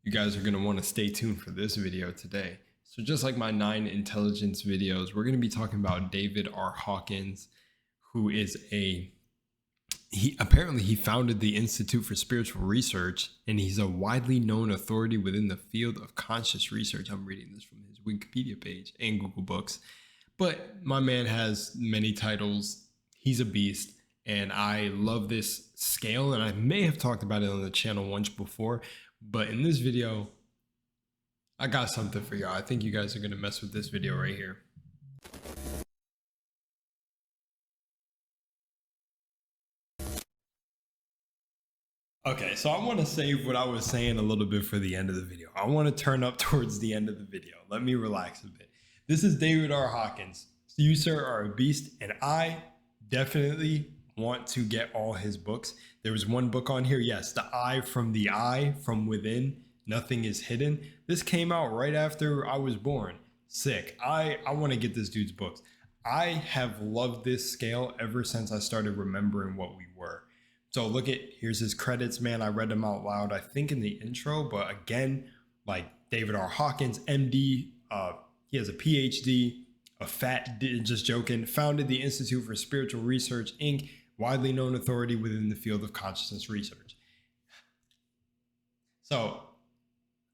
You guys are going to want to stay tuned for this video today. So just like my 9 intelligence videos, we're going to be talking about David R. Hawkins, who is he founded the Institute for Spiritual Research, and he's a widely known authority within the field of conscious research. I'm reading this from his Wikipedia page and Google Books. But my man has many titles. He's a beast, and I love this scale, and I may have talked about it on the channel once before, but in this video, I got something for y'all. I think you guys are going to mess with this video right here. Okay, so I want to save what I was saying a little bit for the end of the video. I want to turn up towards the end of the video. Let me relax a bit. This is David R. Hawkins. You, sir, are a beast, and I definitely want to get all his books. There was one book on here. Yes, the eye from within, nothing is hidden. This came out right after I was born. Sick. I want to get this dude's books. I have loved this scale ever since I started remembering what we were. So look at, here's his credits, man. I read them out loud, I think in the intro, but again, like David R. Hawkins, MD, he has a PhD, just joking, founded the Institute for Spiritual Research, Inc., widely known authority within the field of consciousness research. So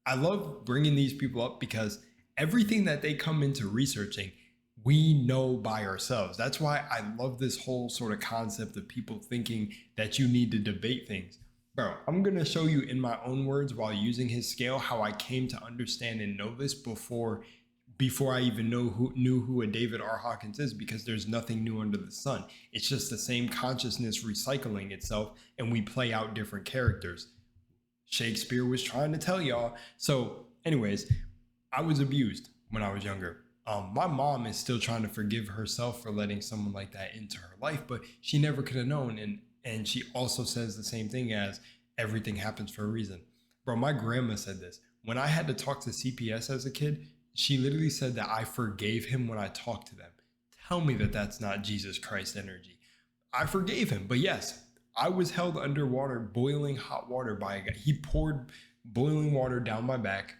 I love bringing these people up because everything that they come into researching, we know by ourselves. That's why I love this whole sort of concept of people thinking that you need to debate things. Bro, I'm going to show you in my own words while using his scale how I came to understand and know this before I even knew who a David R. Hawkins is, because there's nothing new under the sun. It's just the same consciousness recycling itself, and we play out different characters. Shakespeare was trying to tell y'all. So anyways, I was abused when I was younger. My mom is still trying to forgive herself for letting someone like that into her life, but she never could have known. And she also says the same thing as everything happens for a reason. Bro, my grandma said this. When I had to talk to CPS as a kid, she literally said that I forgave him when I talked to them. Tell me that that's not Jesus Christ energy. I forgave him, but yes, I was held underwater, boiling hot water by a guy. He poured boiling water down my back.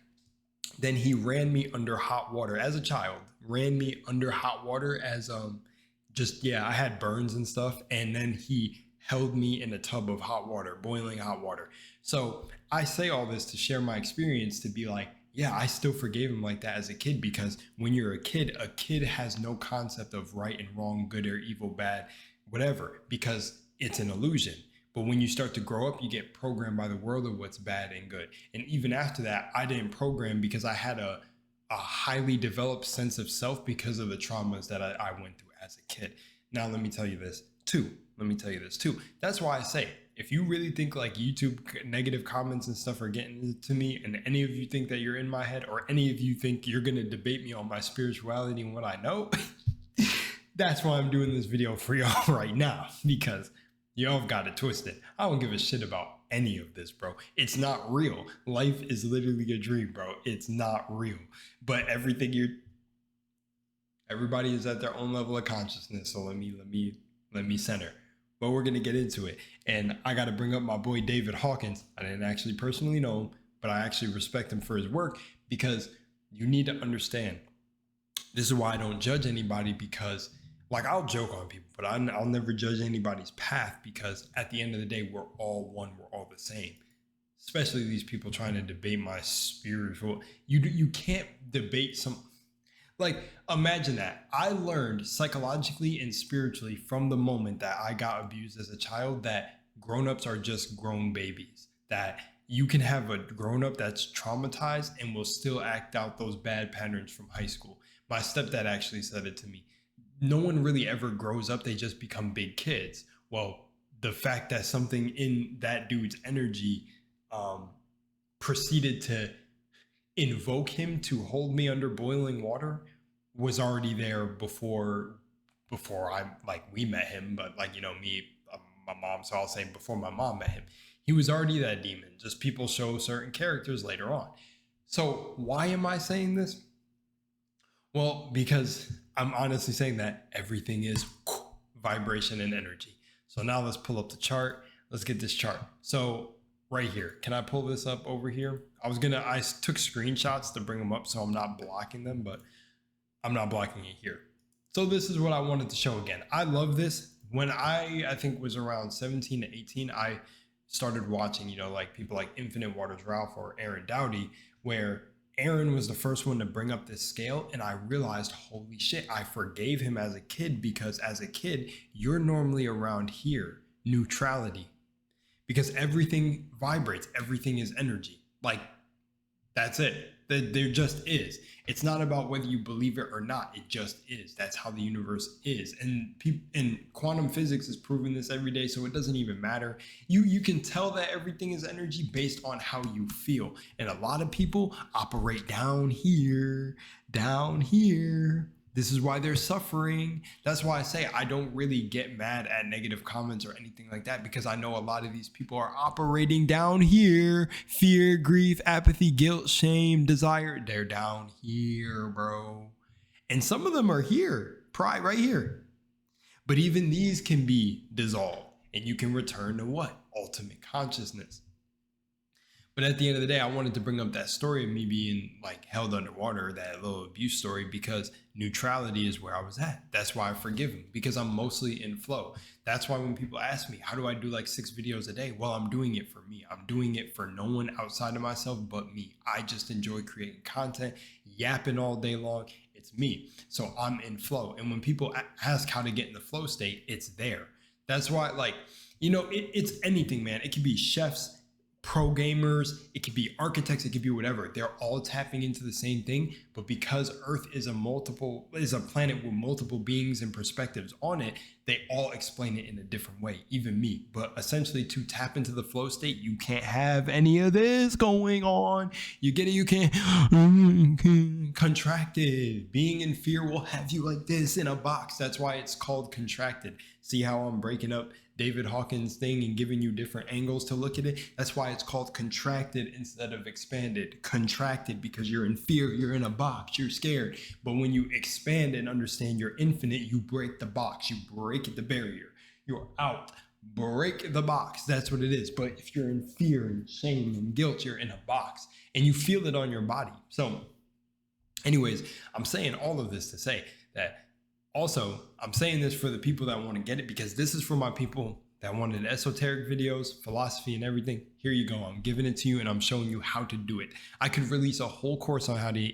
Then he ran me under hot water as a child, ran me under hot water as I had burns and stuff. And then he held me in a tub of hot water, boiling hot water. So I say all this to share my experience, to be like, yeah, I still forgave him like that as a kid, because when you're a kid has no concept of right and wrong, good or evil, bad, whatever, because it's an illusion. But when you start to grow up, you get programmed by the world of what's bad and good. And even after that, I didn't program, because I had a highly developed sense of self because of the traumas that I went through as a kid. Now, let me tell you this too. That's why I say, if you really think like YouTube negative comments and stuff are getting to me, and any of you think that you're in my head, or any of you think you're going to debate me on my spirituality and what I know, that's why I'm doing this video for y'all right now, because y'all have got it twisted. I don't give a shit about any of this, bro. It's not real. Life is literally a dream, bro. It's not real. But everybody is at their own level of consciousness. So let me center. But we're gonna get into it. And I gotta bring up my boy David Hawkins. I didn't actually personally know him, but I actually respect him for his work, because you need to understand. This is why I don't judge anybody, because like, I'll joke on people, but I'll never judge anybody's path, because at the end of the day, we're all one, we're all the same. Especially these people trying to debate my spiritual. You can't debate some, like, imagine that. I learned psychologically and spiritually from the moment that I got abused as a child that grown-ups are just grown babies. That you can have a grown-up that's traumatized and will still act out those bad patterns from high school. My stepdad actually said it to me. No one really ever grows up, they just become big kids. Well, the fact that something in that dude's energy proceeded to invoke him to hold me under boiling water was already there before we met him. But my mom, so I'll say before my mom met him, he was already that demon. Just people show certain characters later on. So why am I saying this? Well, because I'm honestly saying that everything is vibration and energy. So now let's pull up the chart. Let's get this chart. So right here. Can I pull this up over here? I took screenshots to bring them up so I'm not blocking them, but I'm not blocking it here. So this is what I wanted to show again. I love this. When I think was around 17 to 18, I started watching, like people like Infinite Waters Ralph or Aaron Doughty, where Aaron was the first one to bring up this scale. And I realized, holy shit, I forgave him as a kid, because as a kid, you're normally around here, neutrality, because everything vibrates, everything is energy. Like, that's it. There just is. It's not about whether you believe it or not. It just is. That's how the universe is. And quantum physics is proving this every day, so it doesn't even matter. You can tell that everything is energy based on how you feel. And a lot of people operate down here, down here. This is why they're suffering. That's why I say I don't really get mad at negative comments or anything like that, because I know a lot of these people are operating down here. Fear, grief, apathy, guilt, shame, desire. They're down here, bro. And some of them are here, pride right here. But even these can be dissolved, and you can return to what? Ultimate consciousness. But at the end of the day, I wanted to bring up that story of me being like held underwater, that little abuse story, because neutrality is where I was at. That's why I forgive him, because I'm mostly in flow. That's why when people ask me, how do I do like 6 videos a day? Well, I'm doing it for me. I'm doing it for no one outside of myself but me. I just enjoy creating content, yapping all day long. It's me. So I'm in flow. And when people ask how to get in the flow state, it's there. That's why, like, it's anything, man. It could be chefs, pro gamers, it could be architects, it could be whatever. They're all tapping into the same thing, but because Earth is a planet with multiple beings and perspectives on it, they all explain it in a different way, even me. But essentially, to tap into the flow state, you can't have any of this going on. You get it? You can't contracted. Being in fear will have you like this in a box. That's why it's called contracted. See how I'm breaking up David Hawkins thing and giving you different angles to look at it? That's why it's called contracted instead of expanded. Contracted because you're in fear, you're in a box, you're scared. But when you expand and understand you're infinite, you break the box, you break the barrier. You're out. Break the box. That's what it is. But if you're in fear and shame and guilt, you're in a box and you feel it on your body. So anyways, I'm saying all of this to say that also, I'm saying this for the people that want to get it, because this is for my people that wanted esoteric videos, philosophy and everything. Here you go. I'm giving it to you and I'm showing you how to do it. I could release a whole course on how to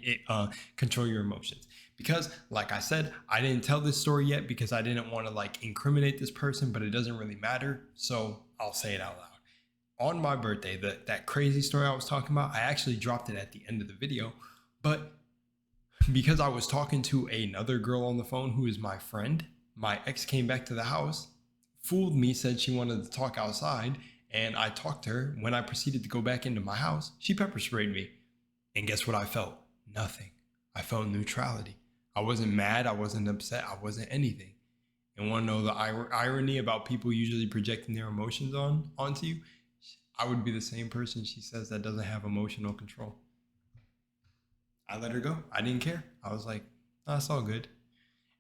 control your emotions, because like I said, I didn't tell this story yet because I didn't want to like incriminate this person, but it doesn't really matter. So I'll say it out loud. On my birthday, that crazy story I was talking about, I actually dropped it at the end of the video, but because I was talking to another girl on the phone who is my friend, my ex came back to the house, fooled me, said she wanted to talk outside, and I talked to her. When I proceeded to go back into my house, she pepper sprayed me. And guess what I felt? Nothing. I felt neutrality. I wasn't mad. I wasn't upset. I wasn't anything. And want to know the irony about people usually projecting their emotions onto you? I would be the same person she says that doesn't have emotional control. I let her go. I didn't care. I was like, oh, it's all good.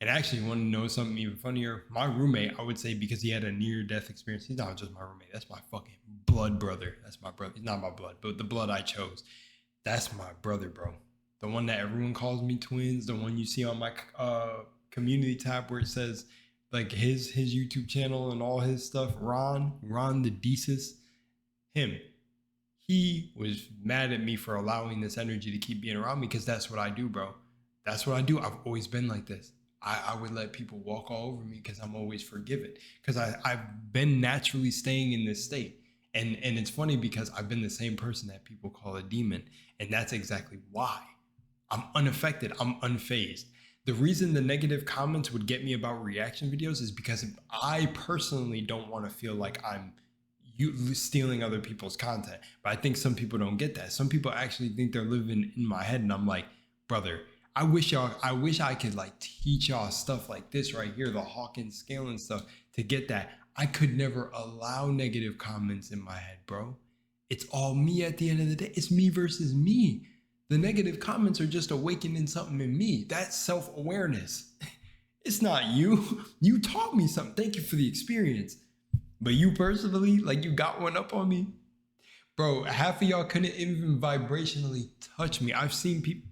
And actually, want to know something even funnier? My roommate, I would say, because he had a near-death experience, he's not just my roommate. That's my fucking blood brother. That's my brother. He's not my blood, but the blood I chose. That's my brother, bro. The one that everyone calls me twins. The one you see on my community tab where it says like his YouTube channel and all his stuff. Ron the Desus. Him. He was mad at me for allowing this energy to keep being around me, because that's what I do, bro. That's what I do. I've always been like this. I would let people walk all over me because I'm always forgiven, because I've been naturally staying in this state. And it's funny because I've been the same person that people call a demon. And that's exactly why. I'm unaffected. I'm unfazed. The reason the negative comments would get me about reaction videos is because I personally don't want to feel like I'm stealing other people's content. But I think some people don't get that. Some people actually think they're living in my head, and I'm like, brother, I wish I could like teach y'all stuff like this right here, the Hawkins scale and stuff, to get that. I could never allow negative comments in my head, bro. It's all me at the end of the day. It's me versus me. The negative comments are just awakening something in me. That's self-awareness. It's not you. You taught me something. Thank you for the experience. But you personally, like, you got one up on me? Bro, half of y'all couldn't even vibrationally touch me. I've seen people,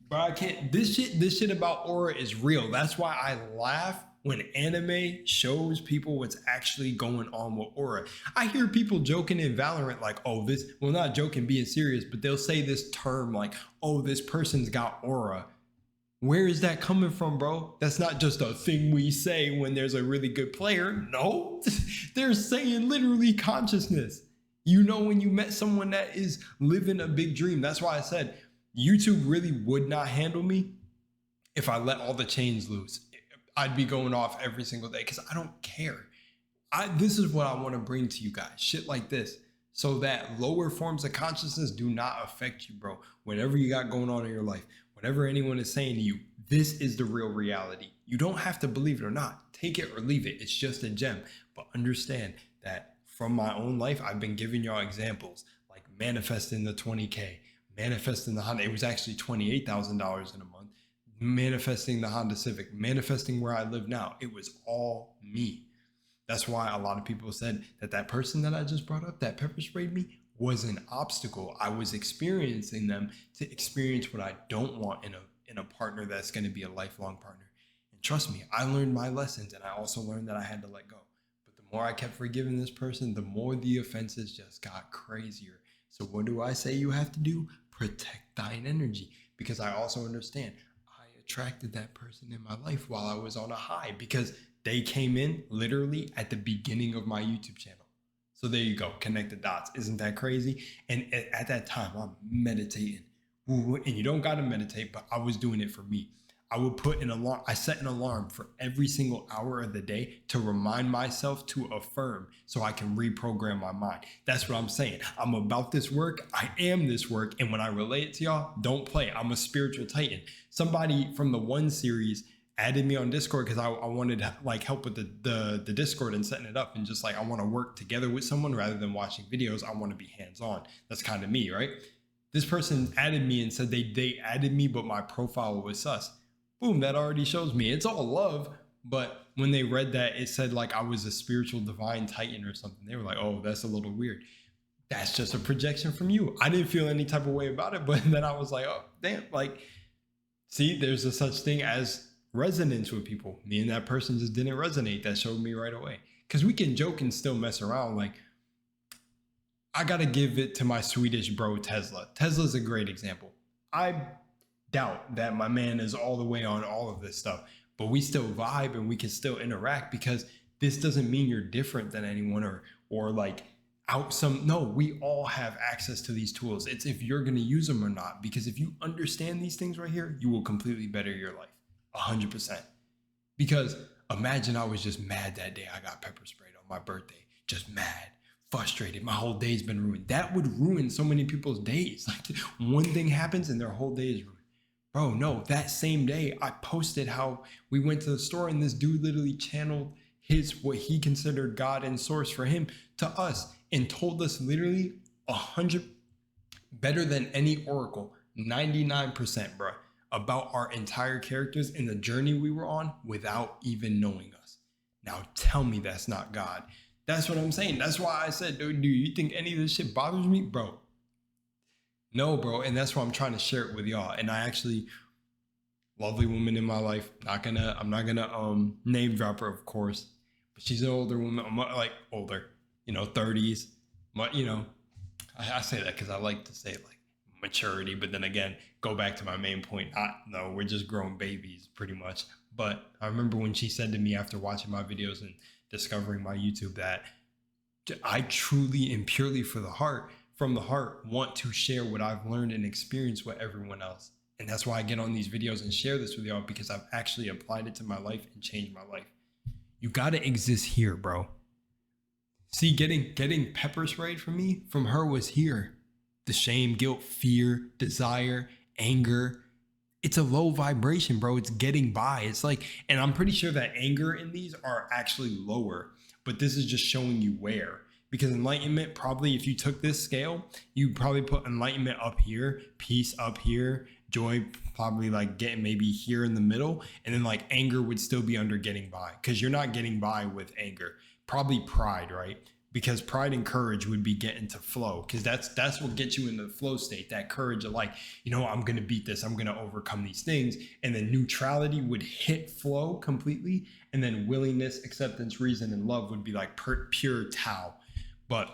but I can't. This shit about aura is real. That's why I laugh when anime shows people what's actually going on with aura. I hear people joking in Valorant like, oh, this, well, not joking, being serious, but they'll say this term like, oh, this person's got aura. Where is that coming from, bro? That's not just a thing we say when there's a really good player. No, they're saying literally consciousness. You know, when you met someone that is living a big dream. That's why I said YouTube really would not handle me if I let all the chains loose. I'd be going off every single day because I don't care. This is what I want to bring to you guys. Shit like this. So that lower forms of consciousness do not affect you, bro. Whatever you got going on in your life, whatever anyone is saying to you, this is the real reality. You don't have to believe it or not. Take it or leave it. It's just a gem. But understand that from my own life, I've been giving y'all examples like manifesting the 20K, manifesting the Honda. It was actually $28,000 in a month. Manifesting the Honda Civic, manifesting where I live now. It was all me. That's why a lot of people said that that person that I just brought up, that pepper sprayed me, was an obstacle. I was experiencing them to experience what I don't want in a partner that's going to be a lifelong partner. And trust me, I learned my lessons, and I also learned that I had to let go. But the more I kept forgiving this person, the more the offenses just got crazier. So what do I say you have to do? Protect thine energy. Because I also understand attracted that person in my life while I was on a high because they came in literally at the beginning of my YouTube channel. So there you go. Connect the dots. Isn't that crazy? And at that time, I'm meditating. And you don't got to meditate, but I was doing it for me. I would put an alarm. I set an alarm for every single hour of the day to remind myself to affirm so I can reprogram my mind. That's what I'm saying. I'm about this work. I am this work. And when I relate it to y'all, don't play. I'm a spiritual titan. Somebody from the One series added me on Discord because I wanted like help with the Discord and setting it up, and just like I want to work together with someone rather than watching videos. I want to be hands-on. That's kind of me, right? This person added me and said they added me, but my profile was sus. Boom, that already shows me it's all love. But when they read that, it said like I was a spiritual divine titan or something. They were like, oh, that's a little weird. That's just a projection from you. I didn't feel any type of way about it, but then I was like, oh, damn, like, see, there's a such thing as resonance with people. Me and that person just didn't resonate. That showed me right away. Because we can joke and still mess around. Like, I got to give it to my Swedish bro, Tesla. Tesla's a great example. I doubt that my man is all the way on all of this stuff, but we still vibe and we can still interact because this doesn't mean you're different than anyone or like out some. No, we all have access to these tools. It's if you're going to use them or not, because if you understand these things right here, you will completely better your life 100%. Because imagine I was just mad that day I got pepper sprayed on my birthday, just mad, frustrated. My whole day's been ruined. That would ruin so many people's days. Like one thing happens and their whole day is ruined. Bro, no, that same day I posted how we went to the store and this dude literally channeled what he considered God and source for him to us and told us literally 100 better than any oracle, 99%, bro, about our entire characters and the journey we were on without even knowing us. Now tell me that's not God. That's what I'm saying. That's why I said, dude, do you think any of this shit bothers me? Bro, no, bro. And that's why I'm trying to share it with y'all. And I actually, lovely woman in my life. I'm not gonna name drop her, of course, but she's an older woman. I'm like older, 30s. I say that because I like to say like maturity, but then again, go back to my main point. No, we're just grown babies pretty much. But I remember when she said to me after watching my videos and discovering my YouTube that I truly and purely from the heart, want to share what I've learned and experienced with everyone else. And that's why I get on these videos and share this with y'all, because I've actually applied it to my life and changed my life. You got to exist here, bro. See, getting pepper sprayed from her was here. The shame, guilt, fear, desire, anger. It's a low vibration, bro. It's getting by. It's like, and I'm pretty sure that anger in these are actually lower, but this is just showing you where. Because enlightenment, probably if you took this scale, you probably put enlightenment up here, peace up here, joy probably like getting maybe here in the middle, and then like anger would still be under getting by, because you're not getting by with anger. Probably pride, right? because pride and courage would be getting to flow, because that's what gets you into the flow state, that courage of like, I'm going to beat this, I'm going to overcome these things. And then neutrality would hit flow completely, and then willingness, acceptance, reason, and love would be like pure Tao. But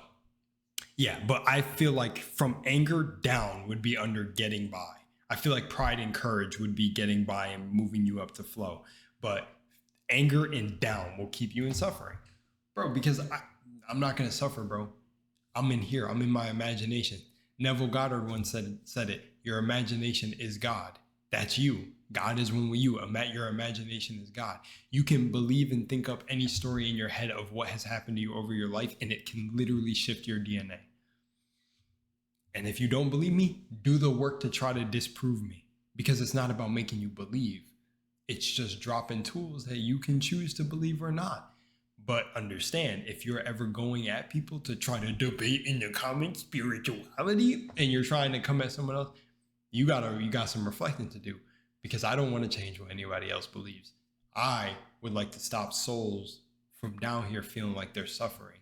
I feel like from anger down would be under getting by. I feel like pride and courage would be getting by and moving you up to flow, but anger and down will keep you in suffering, bro, because I'm not going to suffer, bro. I'm in here. I'm in my imagination. Neville Goddard once said it. Your imagination is God. That's you. God is one with you. Your imagination is God. You can believe and think up any story in your head of what has happened to you over your life, and it can literally shift your DNA. And if you don't believe me, do the work to try to disprove me, because it's not about making you believe. It's just dropping tools that you can choose to believe or not. But understand, if you're ever going at people to try to debate in the comments spirituality, and you're trying to come at someone else, you got some reflecting to do, because I don't want to change what anybody else believes. I would like to stop souls from down here feeling like they're suffering,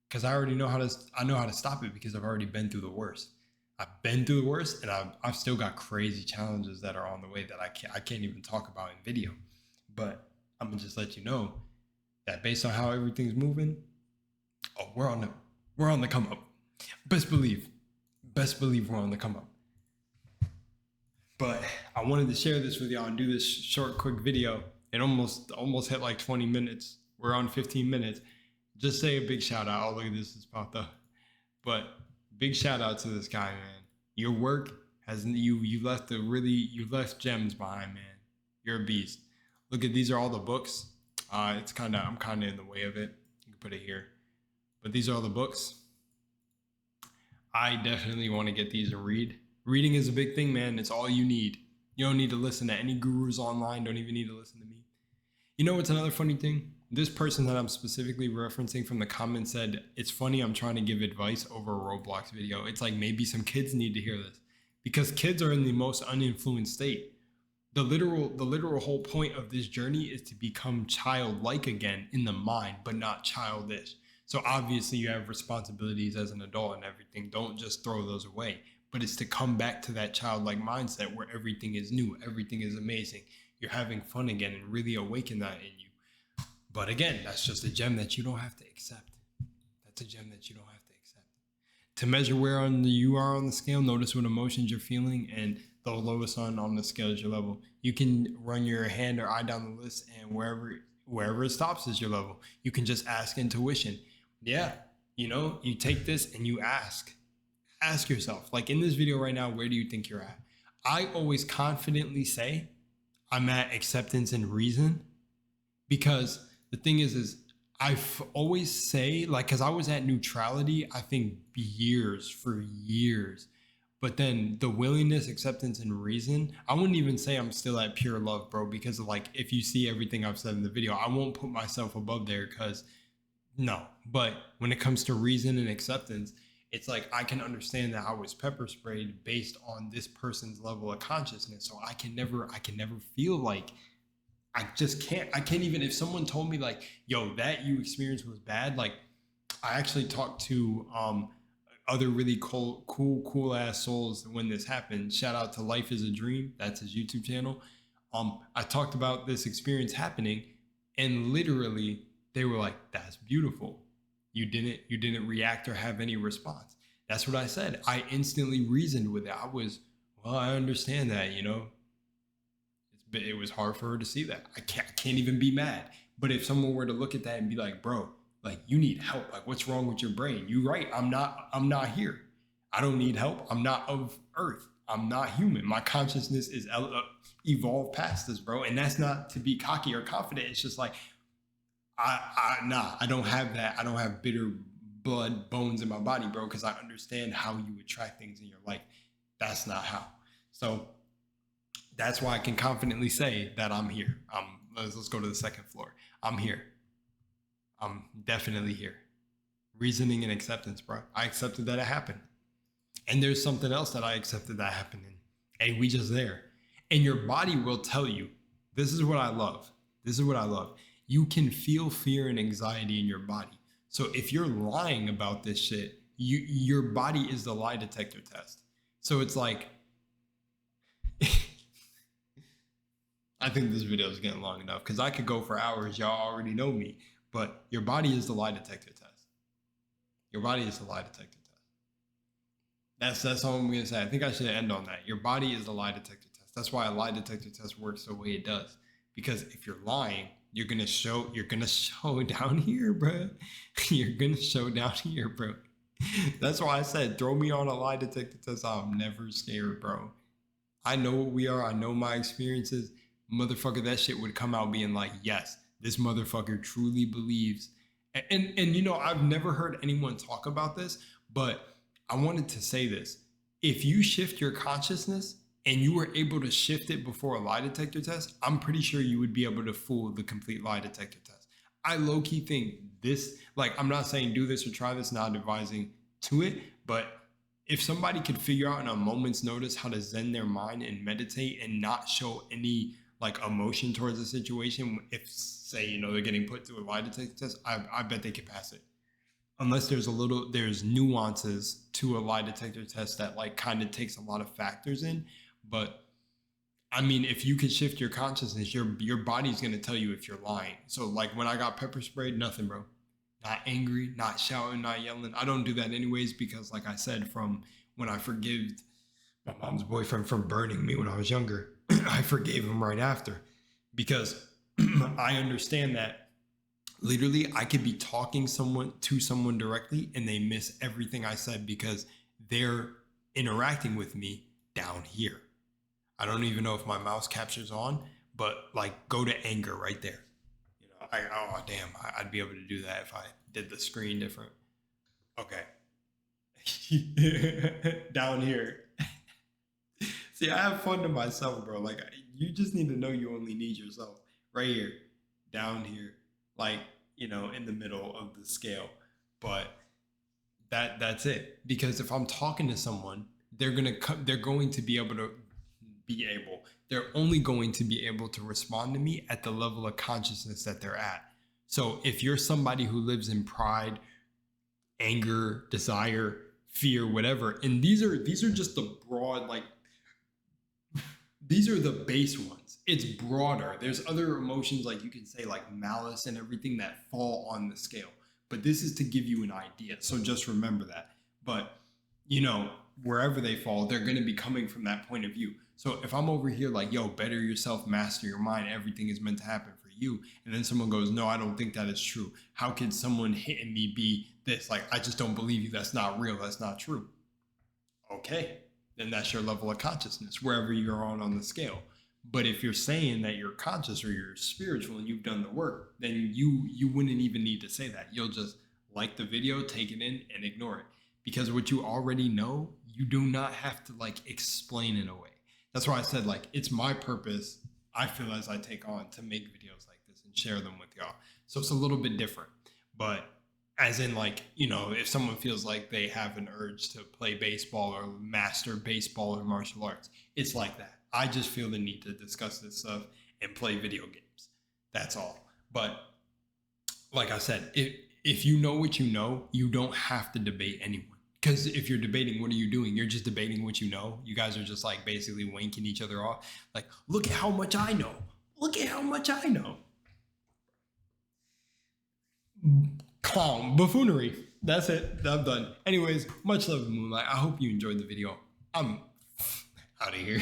because I already know how to stop it, because I've already been through the worst. I've been through the worst, and I've still got crazy challenges that are on the way that I can't even talk about in video. But I'm gonna just let you know that based on how everything's moving, we're on the come up. Best believe we're on the come up. But I wanted to share this with y'all and do this short, quick video. It almost hit like 20 minutes. We're on 15 minutes. Just say a big shout out. Oh, look at this, it's popped up. But big shout out to this guy, man. Your work you left gems behind, man. You're a beast. Look at, these are all the books. I'm kind of in the way of it. You can put it here. But these are all the books. I definitely want to get these and read. Reading is a big thing, man. It's all you need. You don't need to listen to any gurus online. Don't even need to listen to me. You know what's another funny thing? This person that I'm specifically referencing from the comments said, it's funny I'm trying to give advice over a Roblox video. It's like, maybe some kids need to hear this, because kids are in the most uninfluenced state. The literal whole point of this journey is to become childlike again in the mind, but not childish. So obviously you have responsibilities as an adult and everything. Don't just throw those away, but it's to come back to that childlike mindset where everything is new, everything is amazing. You're having fun again, and really awaken that in you. But again, that's just a gem that you don't have to accept. That's a gem that you don't have to accept. To measure where you are on the scale, notice what emotions you're feeling, and the lowest on the scale is your level. You can run your hand or eye down the list, and wherever it stops is your level. You can just ask intuition. Yeah, you take this and you ask yourself, like in this video right now, where do you think you're at? I always confidently say I'm at acceptance and reason, because the thing is I always say, like, because I was at neutrality, I think for years. But then the willingness, acceptance, and reason, I wouldn't even say I'm still at pure love, bro, because like, if you see everything I've said in the video, I won't put myself above there, because no. But when it comes to reason and acceptance, it's like, I can understand that I was pepper sprayed based on this person's level of consciousness. So I can never feel like, I can't even, if someone told me like, yo, that you experienced was bad. Like, I actually talked to other really cool ass souls when this happened. Shout out to Life is a Dream. That's his YouTube channel. I talked about this experience happening, and literally they were like, that's beautiful. You didn't react or have any response. That's what I said. I instantly reasoned with it. I understand that, it was hard for her to see that. I can't even be mad. But if someone were to look at that and be like, bro, like, you need help. Like, what's wrong with your brain? You're right. I'm not here. I don't need help. I'm not of Earth. I'm not human. My consciousness is evolved past this, bro. And that's not to be cocky or confident. It's just like, I don't have that. I don't have bitter blood bones in my body, bro, because I understand how you attract things in your life. That's not how. So that's why I can confidently say that I'm here. Let's go to the second floor. I'm here. I'm definitely here. Reasoning and acceptance, bro. I accepted that it happened. And there's something else that I accepted that happened. And hey, we just there. And your body will tell you, this is what I love. You can feel fear and anxiety in your body. So if you're lying about this shit, your body is the lie detector test. So it's like, I think this video is getting long enough because I could go for hours. Y'all already know me, but your body is the lie detector test. Your body is the lie detector test. That's all I'm gonna say. I think I should end on that. Your body is the lie detector test. That's why a lie detector test works the way it does. Because if you're lying, you're gonna show down here, bro. You're gonna show down here, bro. That's why I said, throw me on a lie detector test. I'm never scared, bro. I know what we are. I know my experiences. Motherfucker, that shit would come out being like, yes, this motherfucker truly believes. And you know, I've never heard anyone talk about this, but I wanted to say this. If you shift your consciousness and you were able to shift it before a lie detector test, I'm pretty sure you would be able to fool the complete lie detector test. I low-key think this, like, I'm not saying do this or try this, not advising to it, but if somebody could figure out in a moment's notice how to zen their mind and meditate and not show any like emotion towards the situation, if say, you know, they're getting put through a lie detector test, I bet they could pass it. Unless there's nuances to a lie detector test that like kind of takes a lot of factors in. But I mean, if you can shift your consciousness, your body's gonna tell you if you're lying. So like when I got pepper sprayed, nothing, bro. Not angry, not shouting, not yelling. I don't do that anyways because, like I said, from when I forgave my mom's boyfriend from burning me when I was younger, I forgave him right after because I understand that literally I could be talking to someone directly and they miss everything I said because they're interacting with me down here. I don't even know if my mouse captures on, but like go to anger right there. You know, oh damn, I'd be able to do that if I did the screen different. Okay. Down here. See, I have fun to myself, bro. Like, you just need to know you only need yourself. Right here, down here, like, you know, in the middle of the scale. But that's it. Because if I'm talking to someone, they're going to be able to they're only going to be able to respond to me at the level of consciousness that they're at. So if you're somebody who lives in pride, anger, desire, fear, whatever, and these are just the broad, like, these are the base ones. It's broader. There's other emotions, like you can say like malice and everything, that fall on the scale. But this is to give you an idea. So just remember that. But, you know, wherever they fall, they're going to be coming from that point of view. So if I'm over here like, yo, better yourself, master your mind, everything is meant to happen for you. And then someone goes, no, I don't think that is true. How can someone hitting me be this? Like, I just don't believe you. That's not real. That's not true. Okay. Then that's your level of consciousness, wherever you're on the scale. But if you're saying that you're conscious or you're spiritual and you've done the work, then you wouldn't even need to say that. You'll just like the video, take it in, and ignore it. Because what you already know, you do not have to like explain in a way. That's why I said, like, it's my purpose, I feel, as I take on to make videos like this and share them with y'all. So it's a little bit different. But as in, like, you know, if someone feels like they have an urge to play baseball or master baseball or martial arts, it's like that. I just feel the need to discuss this stuff and play video games. That's all. But like I said, if you know what you know, you don't have to debate anyone. Because if you're debating, what are you doing? You're just debating what you know. You guys are just like basically wanking each other off. Like, look at how much I know. Look at how much I know. Clown buffoonery. That's it. I'm done. Anyways, much love, Moonlight. I hope you enjoyed the video. I'm out of here.